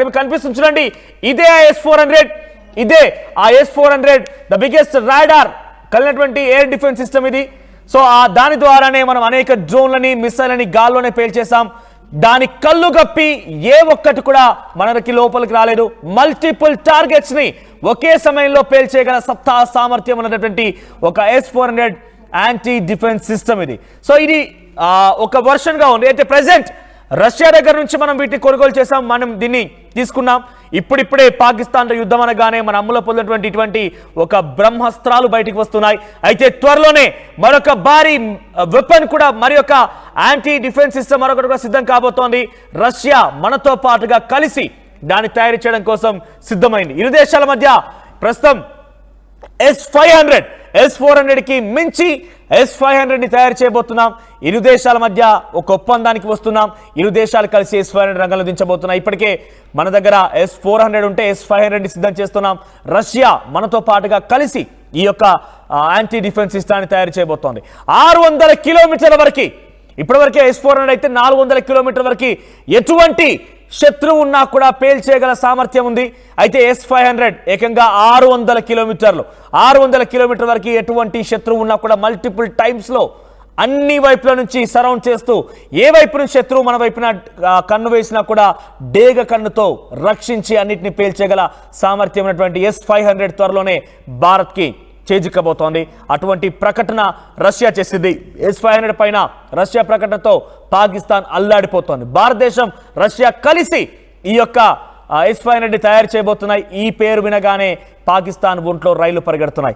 మీకు కనిపిస్తుంది చూడండి, ఇదే S-400, ఇదే ఆ S-400 ద బిగ్గెస్ట్ రాడార్ కలిగినటువంటి ఎయిర్ డిఫెన్స్ సిస్టమ్ ఇది. సో దాని ద్వారానే మనం అనేక డ్రోన్లని మిస్సైల్ని గాల్లోనే పేల్చేసాం. దాని కళ్ళు గప్పి ఏ ఒక్కటి కూడా మనకి లోపలికి రాలేదు. మల్టిపుల్ టార్గెట్స్ ని ఒకే సమయంలో పేల్చేయగల సత్తా సామర్థ్యం ఉన్నటువంటి ఒక S-400 యాంటీ డిఫెన్స్ సిస్టమ్ ఇది. సో ఇది ఒక వర్షన్ గా ఉంది. అయితే ప్రెసెంట్ రష్యా దగ్గర నుంచి మనం వీటిని కొనుగోలు చేసాం, మనం దీన్ని తీసుకున్నాం. ఇప్పుడిప్పుడే పాకిస్తాన్ యుద్ధం అనగానే మన అమ్ములో పొందినటువంటి ఇటువంటి ఒక బ్రహ్మాస్త్రాలు బయటికి వస్తున్నాయి. అయితే త్వరలోనే మరొక భారీ వెపన్ కూడా, మరి ఒక యాంటీ డిఫెన్స్ సిస్టమ్ మరొకటి కూడా సిద్ధం కాబోతోంది. రష్యా మనతో పాటుగా కలిసి దాన్ని తయారు చేయడం కోసం సిద్ధమైంది. ఇరు దేశాల మధ్య ప్రస్తుతం S-400 కి మించి S-500 ని తయారు చేయబోతున్నాం. ఇరు దేశాల మధ్య ఒక ఒప్పందానికి వస్తున్నాం. ఇరు దేశాలు కలిసి S-500 రంగంలో దించబోతున్నాయి. ఇప్పటికే మన దగ్గర S-400 ఉంటే S-500 ని సిద్ధం చేస్తున్నాం. రష్యా మనతో పాటుగా కలిసి ఈ యొక్క యాంటీ డిఫెన్స్ సిస్టాన్ని తయారు చేయబోతోంది. 600 కిలోమీటర్ల వరకు, ఇప్పటివరకే S-400 అయితే 400 కిలోమీటర్ల వరకు ఎటువంటి శత్రువు ఉన్నా కూడా పేల్చేయగల సామర్థ్యం ఉంది. అయితే S-500 ఏకంగా 600 కిలోమీటర్లు, 600 కిలోమీటర్ల వరకు ఎటువంటి శత్రువు ఉన్నా కూడా మల్టిపుల్ టైమ్స్ లో అన్ని వైపుల నుంచి సరౌండ్ చేస్తూ, ఏ వైపు నుంచి శత్రువు మన వైపున కన్ను వేసినా కూడా డేగ కన్నుతో రక్షించి అన్నిటిని పేల్చేయగల సామర్థ్యం ఉన్నటువంటి S-500 త్వరలోనే భారత్కి చేజిక్కబోతోంది. అటువంటి ప్రకటన రష్యా చేసింది. S-500 పైన రష్యా ప్రకటనతో పాకిస్తాన్ అల్లాడిపోతోంది. భారతదేశం రష్యా కలిసి ఈ యొక్క S-500 తయారు చేయబోతున్నాయి. ఈ పేరు వినగానే పాకిస్తాన్ ఒంట్లో రైళ్లు పరిగెడుతున్నాయి.